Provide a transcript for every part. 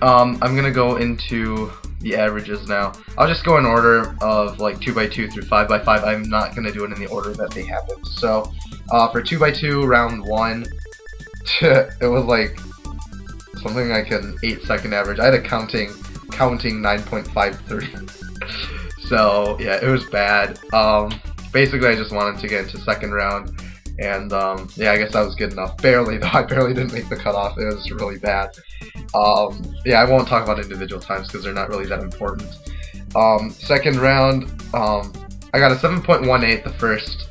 I'm gonna go into the averages now. I'll just go in order of like 2x2 through 5x5. I'm not gonna do it in the order that they happened. So for 2x2 round 1, it was like something like an 8-second average. I had a counting 9.530. So yeah, it was bad. Basically, I just wanted to get into second round, and yeah, I guess that was good enough. Barely though. I barely didn't make the cutoff. It was really bad. Yeah, I won't talk about individual times because they're not really that important. Second round, I got a 7.18 the first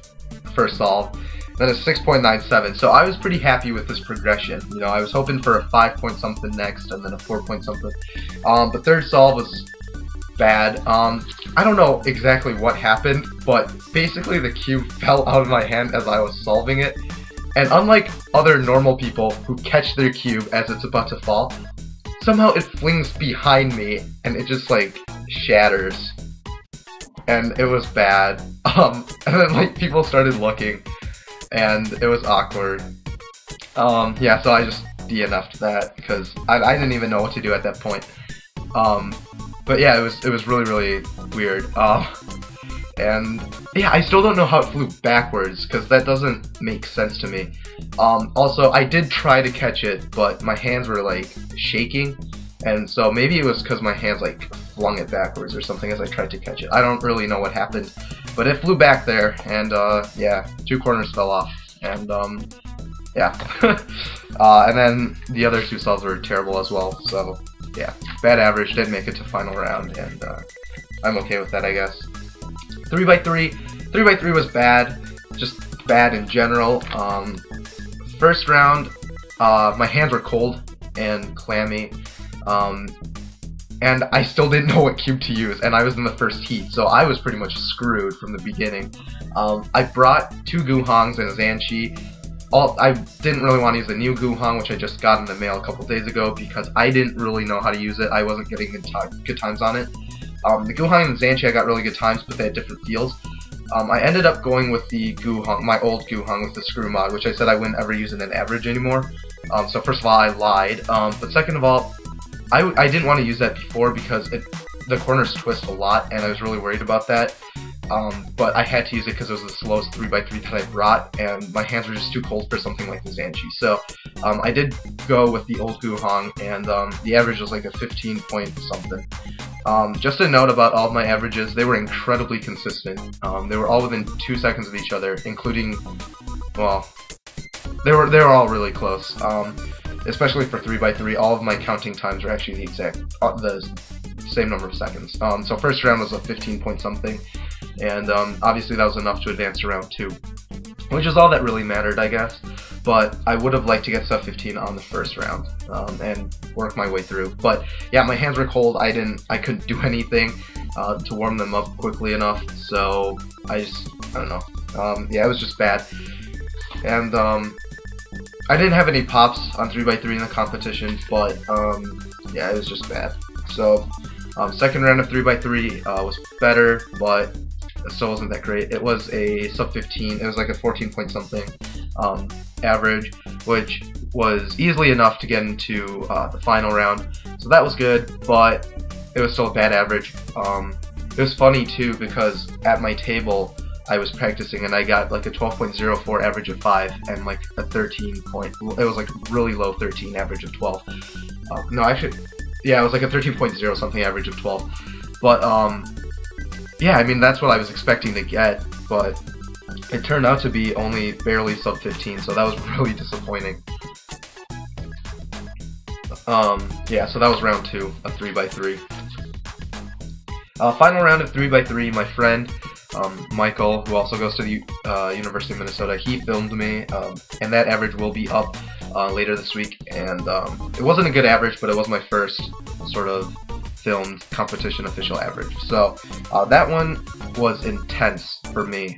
solve, then a 6.97. So I was pretty happy with this progression. You know, I was hoping for a 5 point something next, and then a 4 point something. The third solve was bad. I don't know exactly what happened, but basically the cube fell out of my hand as I was solving it. And unlike other normal people who catch their cube as it's about to fall, somehow it flings behind me and it just like shatters. And it was bad. And then like people started looking and it was awkward. Yeah, so I just DNF'd that because I didn't even know what to do at that point. But yeah, it was really weird. And yeah, I still don't know how it flew backwards because that doesn't make sense to me. Also, I did try to catch it, but my hands were like shaking, and so maybe it was because my hands like flung it backwards or something as I tried to catch it. I don't really know what happened, but it flew back there, and yeah, 2 corners fell off, and yeah. And then the other 2 solves were terrible as well, so yeah, bad average, didn't make it to final round, and I'm okay with that, I guess. 3x3 was bad, just bad in general. First round, my hands were cold and clammy, and I still didn't know what cube to use, and I was in the first heat, so I was pretty much screwed from the beginning. I brought 2 Guhangs and a Zanchi. I didn't really want to use the new Guhang, which I just got in the mail a couple days ago, because I didn't really know how to use it. I wasn't getting good times on it. The Guhang and the Zanchi I got really good times, but they had different feels. I ended up going with the Guhang, my old Guhang with the screw mod, which I said I wouldn't ever use in an average anymore. So first of all, I lied. But second of all, I didn't want to use that before because the corners twist a lot, and I was really worried about that. But I had to use it because it was the slowest 3x3 that I brought, and my hands were just too cold for something like the Zanchi. So I did go with the old Guhang, and the average was like a 15 point something. Just a note about all of my averages, they were incredibly consistent. They were all within 2 seconds of each other, including, well, they were all really close. Especially for 3x3, all of my counting times are actually the same number of seconds. So first round was a 15 point something, and obviously that was enough to advance to round 2, which is all that really mattered, I guess. But I would have liked to get sub 15 on the first round and work my way through. But yeah, my hands were cold. I couldn't do anything to warm them up quickly enough. So I don't know. Yeah, it was just bad. And I didn't have any pops on 3x3 in the competition, but yeah, it was just bad. So second round of 3x3 was better, but it still wasn't that great. It was a sub 15. It was like a 14 point something average, which was easily enough to get into the final round. So that was good, but it was still a bad average. It was funny too because at my table I was practicing and I got like a 12.04 average of 5 and like a 13 point. It was like really low 13 average of 12. No, actually, yeah, it was like a 13.0 something average of 12. But yeah, I mean that's what I was expecting to get, but it turned out to be only barely sub 15, so that was really disappointing. Yeah, so that was round 2 of 3x3. Final round of 3x3, my friend Michael, who also goes to the University of Minnesota, he filmed me, and that average will be up later this week. And it wasn't a good average, but it was my first sort of filmed competition official average. So that one was intense for me.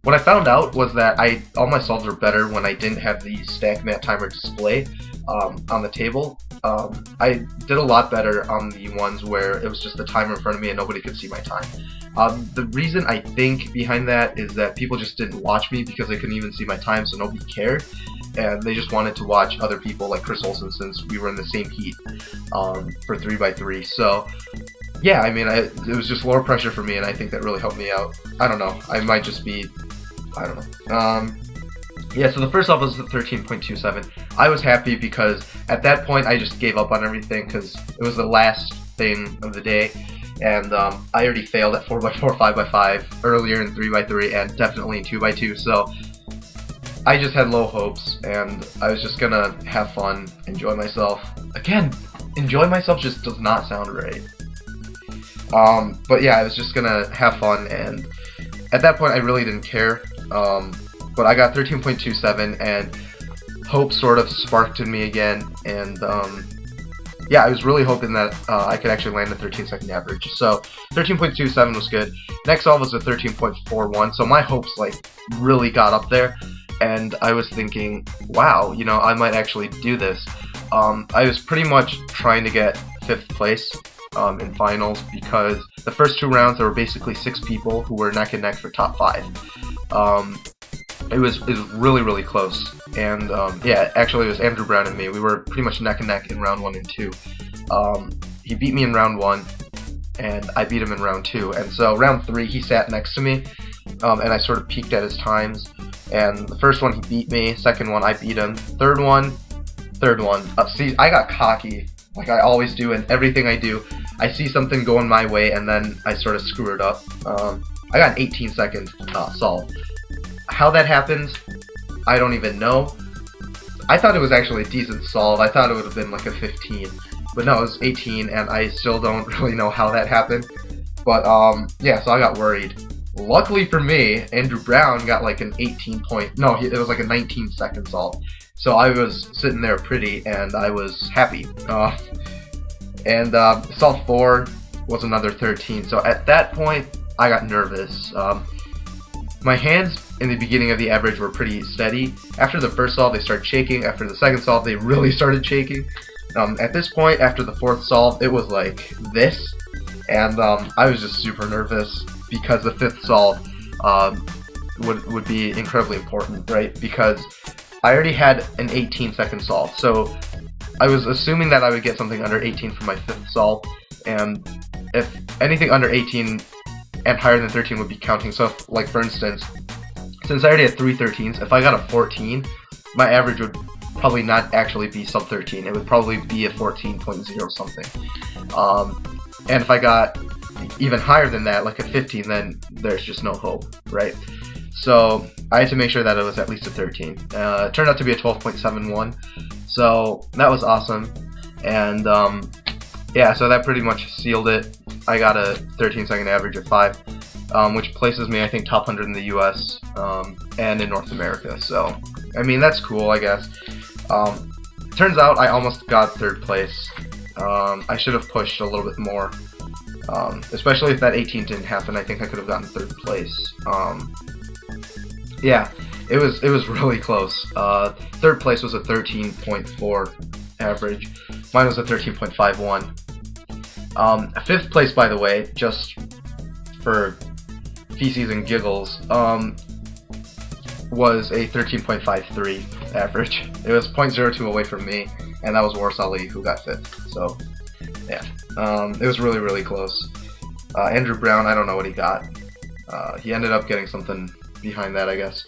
What I found out was that all my solves were better when I didn't have the stack mat timer display on the table. I did a lot better on the ones where it was just the timer in front of me and nobody could see my time. The reason I think behind that is that people just didn't watch me because they couldn't even see my time, so nobody cared. and they just wanted to watch other people like Chris Olsen since we were in the same heat for 3x3. So yeah, I mean, it was just lower pressure for me, and I think that really helped me out. I don't know, I might just be, I don't know. Yeah, so the first off was the 13.27. I was happy because at that point I just gave up on everything because it was the last thing of the day, and I already failed at 4x4, 5x5 earlier in 3x3, and definitely in 2x2, so I just had low hopes, and I was just gonna have fun, enjoy myself. Again, enjoy myself just does not sound right. But yeah, I was just gonna have fun, and at that point I really didn't care. But I got 13.27, and hope sort of sparked in me again, and yeah, I was really hoping that I could actually land a 13-second average. So 13.27 was good. Next solve was a 13.41, so my hopes like really got up there, and I was thinking, wow, you know, I might actually do this. I was pretty much trying to get 5th place in finals because the first 2 rounds there were basically 6 people who were neck and neck for top 5. It was really close, and yeah, actually it was Andrew Brown and me. We were pretty much neck and neck in round 1 and 2. He beat me in round 1, and I beat him in round 2, and so round 3 he sat next to me, and I sort of peeked at his times, and the first one he beat me, second one I beat him, third one, see, I got cocky, like I always do in everything I do. I see something going my way, and then I sort of screw it up. I got an 18-second solve. How that happens, I don't even know. I thought it was actually a decent solve. I thought it would have been like a 15, but no, it was 18, and I still don't really know how that happened. But yeah, so I got worried. Luckily for me, Andrew Brown got like an 18 point, no, it was like a 19-second solve. So I was sitting there pretty, and I was happy. And solve 4 was another 13. So at that point, I got nervous. My hands in the beginning of the average were pretty steady. After the first solve, they started shaking. After the second solve, they really started shaking. At this point, after the 4th solve, it was like this, and I was just super nervous because the 5th solve would be incredibly important, right? Because I already had an 18-second solve, so I was assuming that I would get something under 18 for my 5th solve, and if anything under 18 and higher than 13 would be counting. So if, like for instance, since I already had 3 13s, if I got a 14, my average would probably not actually be sub 13. It would probably be a 14.0 something. And if I got even higher than that, like a 15, then there's just no hope, right? So I had to make sure that it was at least a 13. It turned out to be a 12.71, so that was awesome. And yeah, so that pretty much sealed it. I got a 13-second average of 5, which places me, I think, top 100 in the US and in North America. So, I mean, that's cool, I guess. Turns out I almost got 3rd place. I should have pushed a little bit more, especially if that 18 didn't happen. I think I could have gotten 3rd place. Yeah, it was really close. 3rd place was a 13.4 average. Mine was a 13.51. 5th place, by the way, just for feces and giggles, was a 13.53 average. It was 0.02 away from me, and that was Warsaw Lee who got 5th. So, yeah, it was really close. Andrew Brown, I don't know what he got. He ended up getting something behind that, I guess.